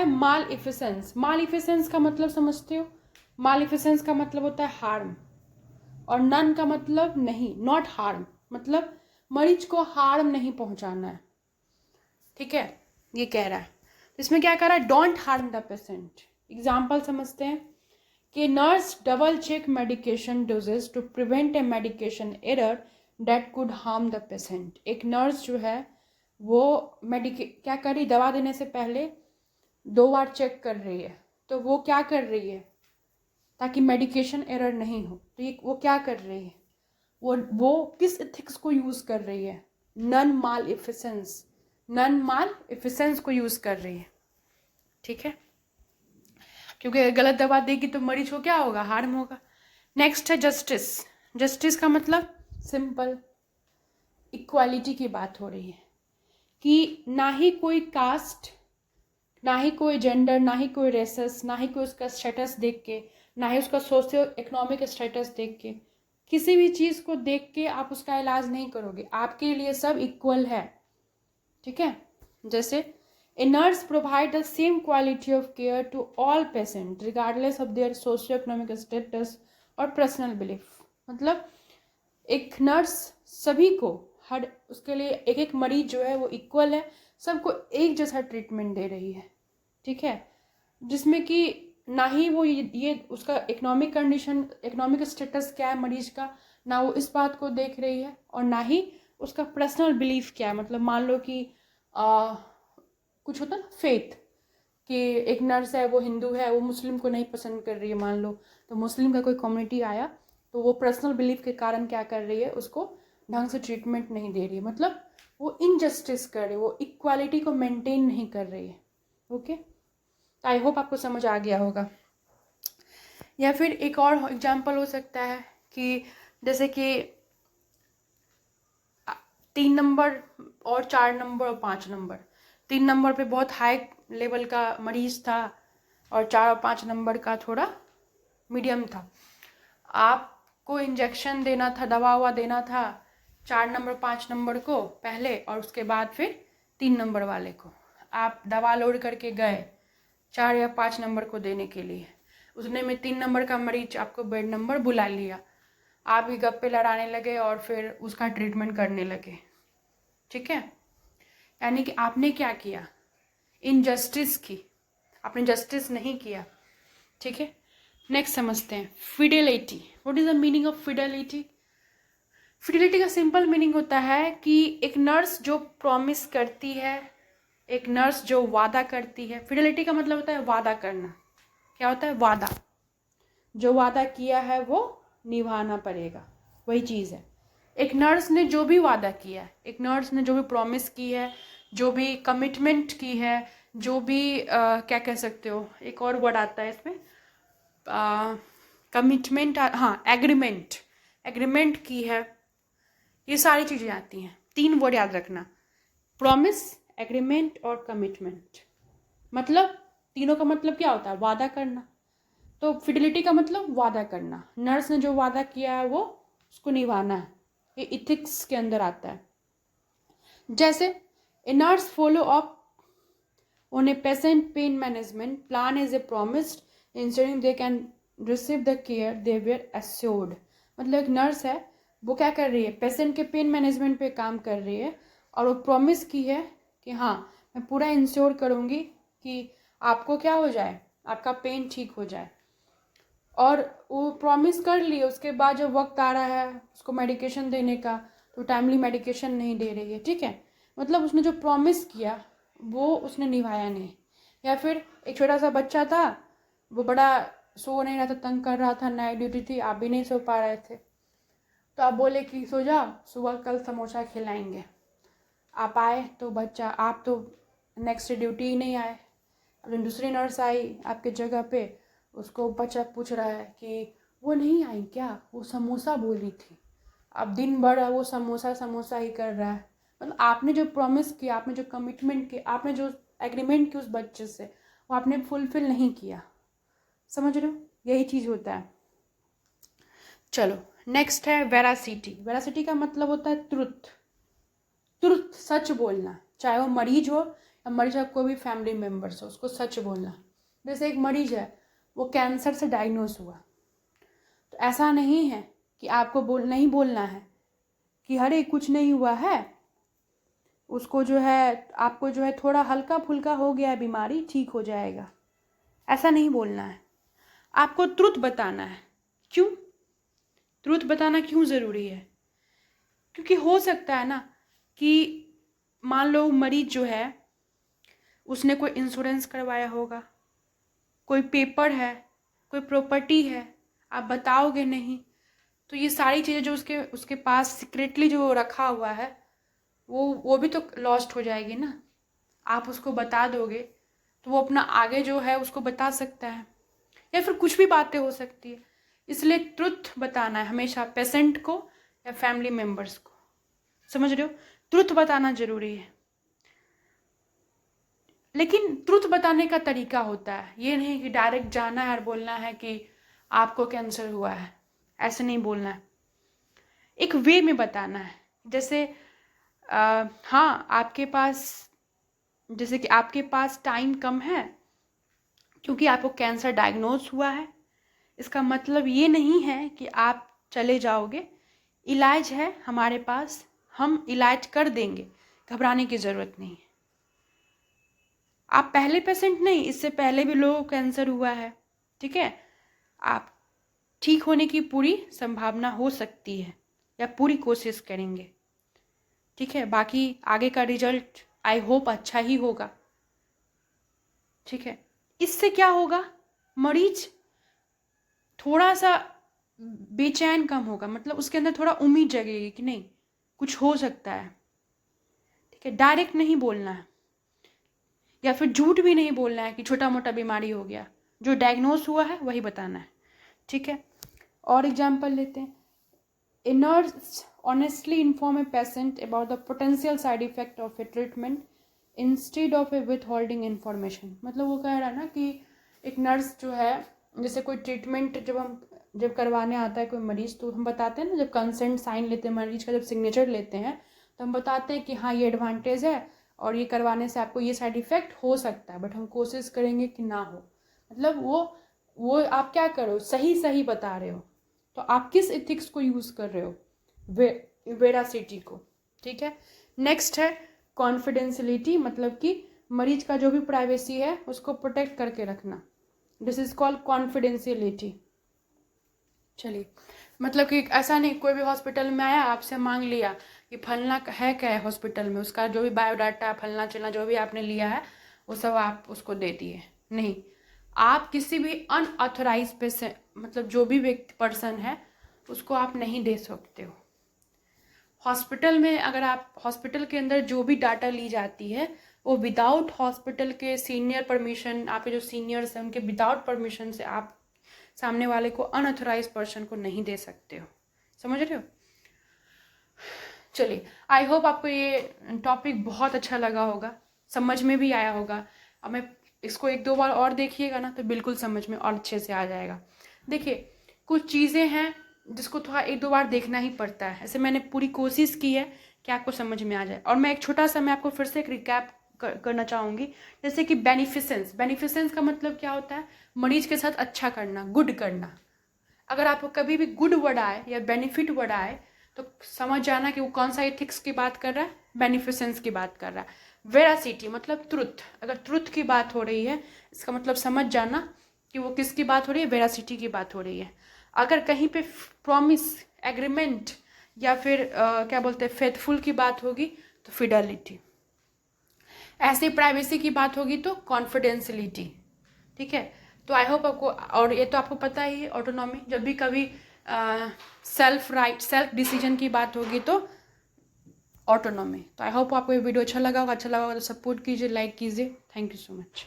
है माल इफिशेंस। माल इफिशेंस का मतलब समझते हो? माल इफिशेंस का मतलब होता है हार्म, और नन का मतलब नहीं, नॉट हार्म, मतलब मरीज को हार्म नहीं पहुंचाना है, ठीक है, ये कह रहा है। इसमें क्या कह रहा है? Don't harm the patient. Example समझते हैं कि nurse double check medication dosages to prevent a medication error that could harm the patient. एक नर्स जो है वो क्या कर रही, दवा देने से पहले 2 बार चेक कर रही है। तो वो क्या कर रही है ताकि मेडिकेशन एरर नहीं हो, तो ये वो क्या कर रही है, वो किस एथिक्स को यूज़ कर रही है? नन माल इफिशेंस, नन माल इफिशेंस को यूज़ कर रही है, ठीक है, क्योंकि गलत दवा देगी तो मरीज को क्या होगा? हार्म होगा। नेक्स्ट है जस्टिस। जस्टिस का मतलब सिंपल, इक्वालिटी की बात हो रही है कि ना ही कोई कास्ट, ना ही कोई जेंडर, ना ही कोई रेसेस, ना ही कोई उसका स्टेटस देख के, ना ही उसका सोशियो इकोनॉमिक स्टेटस देख के, किसी भी चीज़ को देख के आप उसका इलाज नहीं करोगे। आपके लिए सब इक्वल है, ठीक है। जैसे a nurse provide the same quality of care to all patient regardless of their socio economic status और पर्सनल बिलीफ। मतलब एक नर्स सभी को, हर उसके लिए एक एक मरीज जो है वो इक्वल है, सबको एक जैसा ट्रीटमेंट दे रही है, ठीक है, जिसमें कि ना ही वो ये उसका इकोनॉमिक कंडीशन, इकोनॉमिक स्टेटस क्या है मरीज का, ना वो इस बात को देख रही है, और ना ही उसका पर्सनल बिलीफ क्या है। मतलब मान लो कि कुछ होता ना फेथ, कि एक नर्स है वो हिंदू है, वो मुस्लिम को नहीं पसंद कर रही है मान लो, तो मुस्लिम का कोई कम्युनिटी आया तो वो पर्सनल बिलीफ के कारण क्या कर रही है, उसको ढंग से ट्रीटमेंट नहीं दे रही है। मतलब वो इनजस्टिस कर रही है, वो इक्वालिटी को मेंटेन नहीं कर रही है। ओके, आई होप आपको समझ आ गया होगा। या फिर एक और एग्जाम्पल हो सकता है कि जैसे कि 3 नंबर और 4 नंबर और 5 नंबर, 3 नंबर पे बहुत हाई लेवल का मरीज था और 4 और 5 नंबर का थोड़ा मीडियम था। आपको इंजेक्शन देना था, दवा ववा देना था 4 नंबर 5 नंबर को पहले, और उसके बाद फिर 3 नंबर वाले को। आप दवा लोड करके गए 4 या 5 नंबर को देने के लिए, उतने में 3 नंबर का मरीज आपको बेड नंबर बुला लिया, आप ही गप्पे लड़ाने लगे और फिर उसका ट्रीटमेंट करने लगे, ठीक है। यानी कि आपने क्या किया? इनजस्टिस की, आपने जस्टिस नहीं किया, ठीक है। नेक्स्ट समझते हैं Fidelity. What is the meaning of Fidelity? Fidelity का सिंपल मीनिंग होता है कि एक नर्स जो प्रॉमिस करती है, एक नर्स जो वादा करती है। फिडेलिटी का मतलब होता है वादा करना। क्या होता है? वादा। जो वादा किया है वो निभाना पड़ेगा, वही चीज़ है। एक नर्स ने जो भी वादा किया है, एक नर्स ने जो भी प्रॉमिस की है, जो भी कमिटमेंट की है, जो भी क्या कह सकते हो, एक और वर्ड आता है इसमें, कमिटमेंट, हाँ एग्रीमेंट, एग्रीमेंट की है, ये सारी चीज़ें आती हैं। 3 वर्ड याद रखना, प्रॉमिस, एग्रीमेंट और कमिटमेंट। मतलब तीनों का मतलब क्या होता है? वादा करना। तो फिडेलिटी का मतलब वादा करना। नर्स ने जो वादा किया है वो उसको निभाना है, ये इथिक्स के अंदर आता है। जैसे a nurse follow up on a patient pain management plan as a promised ensuring they can receive the care they were assured. मतलब एक नर्स है, वो क्या कर रही है? पेशेंट के पेन मैनेजमेंट पे काम कर रही है, और वो प्रॉमिस की है कि हाँ मैं पूरा इंश्योर करूँगी कि आपको क्या हो जाए, आपका पेन ठीक हो जाए। और वो प्रॉमिस कर लिए, उसके बाद जब वक्त आ रहा है उसको मेडिकेशन देने का तो टाइमली मेडिकेशन नहीं दे रही है, ठीक है। मतलब उसने जो प्रॉमिस किया वो उसने निभाया नहीं। या फिर एक छोटा सा बच्चा था, वो बड़ा सो नहीं रहा था, तंग कर रहा था, नाइट ड्यूटी थी, आप भी नहीं सो पा रहे थे, तो आप बोले कि सो जा, सुबह कल समोसा खिलाएंगे। आप आए तो बच्चा, आप तो नेक्स्ट डे ड्यूटी ही नहीं आए। अब दूसरी नर्स आई आपके जगह पे, उसको बच्चा पूछ रहा है कि वो नहीं आई क्या, वो समोसा बोली थी। अब दिन भर वो समोसा समोसा ही कर रहा है। मतलब आपने जो प्रॉमिस किया, आपने जो कमिटमेंट किया, आपने जो एग्रीमेंट की उस बच्चे से, वो आपने फुलफिल नहीं किया। समझ रहे हो? यही चीज़ होता है। चलो नेक्स्ट है वेरासिटी। वेरासिटी का मतलब होता है ट्रुथ। ट्रुथ, सच बोलना, चाहे वो मरीज हो मरीज का कोई भी फैमिली मेम्बर्स हो, उसको सच बोलना। जैसे एक मरीज है, वो कैंसर से डायग्नोस हुआ, तो ऐसा नहीं है कि आपको नहीं बोलना है कि अरे कुछ नहीं हुआ है, उसको जो है, आपको जो है थोड़ा हल्का फुल्का हो गया है बीमारी, ठीक हो जाएगा, ऐसा नहीं बोलना है। आपको ट्रुथ बताना है। क्यों ट्रुथ बताना क्यों ज़रूरी है? क्योंकि हो सकता है ना कि मान लो मरीज जो है उसने कोई इंश्योरेंस करवाया होगा, कोई पेपर है, कोई प्रॉपर्टी है, आप बताओगे नहीं तो ये सारी चीज़ें जो उसके पास सीक्रेटली जो रखा हुआ है वो भी तो लॉस्ट हो जाएगी ना। आप उसको बता दोगे तो वो अपना आगे जो है उसको बता सकता है, या फिर कुछ भी बातें हो सकती है। इसलिए ट्रुथ बताना है हमेशा पेशेंट को या फैमिली मेम्बर्स को, समझ रहे हो? ट्रुथ बताना जरूरी है, लेकिन ट्रुथ बताने का तरीका होता है। ये नहीं कि डायरेक्ट जाना है और बोलना है कि आपको कैंसर हुआ है, ऐसे नहीं बोलना है। एक वे में बताना है। जैसे हाँ, आपके पास, जैसे कि आपके पास टाइम कम है क्योंकि आपको कैंसर डायग्नोज हुआ है, इसका मतलब ये नहीं है कि आप चले जाओगे। इलाज है हमारे पास, हम इलाज कर देंगे, घबराने की ज़रूरत नहीं है। आप पहले पेशेंट नहीं, इससे पहले भी लोगों को कैंसर हुआ है, ठीक है? आप ठीक होने की पूरी संभावना हो सकती है, या पूरी कोशिश करेंगे, ठीक है? बाकी आगे का रिजल्ट आई होप अच्छा ही होगा, ठीक है? इससे क्या होगा, मरीज थोड़ा सा बेचैन कम होगा, मतलब उसके अंदर थोड़ा उम्मीद जगेगी कि नहीं कुछ हो सकता है, ठीक है? डायरेक्ट नहीं बोलना है, या फिर झूठ भी नहीं बोलना है कि छोटा मोटा बीमारी हो गया। जो डायग्नोस हुआ है वही बताना है, ठीक है? और एग्जाम्पल लेते हैं। A nurse honestly inform a patient about the potential side effect of A treatment instead of A with holding information. मतलब वो कह रहा है ना कि एक नर्स जो है, जैसे कोई ट्रीटमेंट जब करवाने आता है कोई मरीज, तो हम बताते हैं ना, जब कंसेंट साइन लेते हैं मरीज का, जब सिग्नेचर लेते हैं तो हम बताते हैं कि हाँ ये एडवांटेज है और ये करवाने से आपको ये साइड इफेक्ट हो सकता है, बट हम कोशिश करेंगे कि ना हो। मतलब वो आप क्या करो, सही बता रहे हो, तो आप किस एथिक्स को यूज़ कर रहे हो, वेरासिटी को, ठीक है? नेक्स्ट है कॉन्फिडेंशियलिटी, मतलब कि मरीज का जो भी प्राइवेसी है उसको प्रोटेक्ट करके रखना। This is called confidentiality. चलिए, मतलब कि ऐसा नहीं कोई भी हॉस्पिटल में आया आपसे मांग लिया कि फलना है क्या है हॉस्पिटल में, उसका जो भी बायोडाटा फलना चलना जो भी आपने लिया है वो सब आप उसको दे दिए। नहीं, आप किसी भी अनऑथराइज पेशेंट, मतलब जो भी व्यक्ति पर्सन है उसको आप नहीं दे सकते हो। हॉस्पिटल में अगर आप हॉस्पिटल के अंदर जो भी डाटा ली जाती है वो विदाउट हॉस्पिटल के सीनियर परमिशन, आपके जो सीनियर्स हैं उनके विदाउट परमिशन से आप सामने वाले को अनऑथराइज पर्सन को नहीं दे सकते हो, समझ रहे हो? चलिए, आई होप आपको ये टॉपिक बहुत अच्छा लगा होगा, समझ में भी आया होगा। अब मैं इसको 1-2 बार और देखिएगा ना तो बिल्कुल समझ में और अच्छे से आ जाएगा। देखिए, कुछ चीज़ें हैं जिसको थोड़ा 1-2 बार देखना ही पड़ता है। ऐसे मैंने पूरी कोशिश की है कि आपको समझ में आ जाए। और मैं एक छोटा सा, मैं आपको फिर से एक रिकैप करना चाहूँगी। जैसे कि बेनिफिसेंस का मतलब क्या होता है, मरीज के साथ अच्छा करना, गुड करना। अगर आपको कभी भी गुड वर्ड आए या बेनिफिट वर्ड आए तो समझ जाना कि वो कौन सा एथिक्स की बात कर रहा है, बेनिफिसेंस की बात कर रहा है। वेरासिटी मतलब ट्रुथ, अगर ट्रुथ की बात हो रही है इसका मतलब समझ जाना कि वो किसकी बात हो रही है, वेरासिटी की बात हो रही है। अगर कहीं पे प्रॉमिस, एग्रीमेंट या फिर क्या बोलते हैं फेथफुल की बात होगी तो फिडेलिटी। ऐसे प्राइवेसी की बात होगी तो कॉन्फिडेंशियलिटी, ठीक है? तो आई होप आपको, और ये तो आपको पता ही है ऑटोनॉमी, जब भी कभी सेल्फ डिसीजन की बात होगी तो ऑटोनॉमी। तो आई होप आपको ये वीडियो अच्छा लगा होगा तो सपोर्ट कीजिए, लाइक कीजिए। Thank you so much.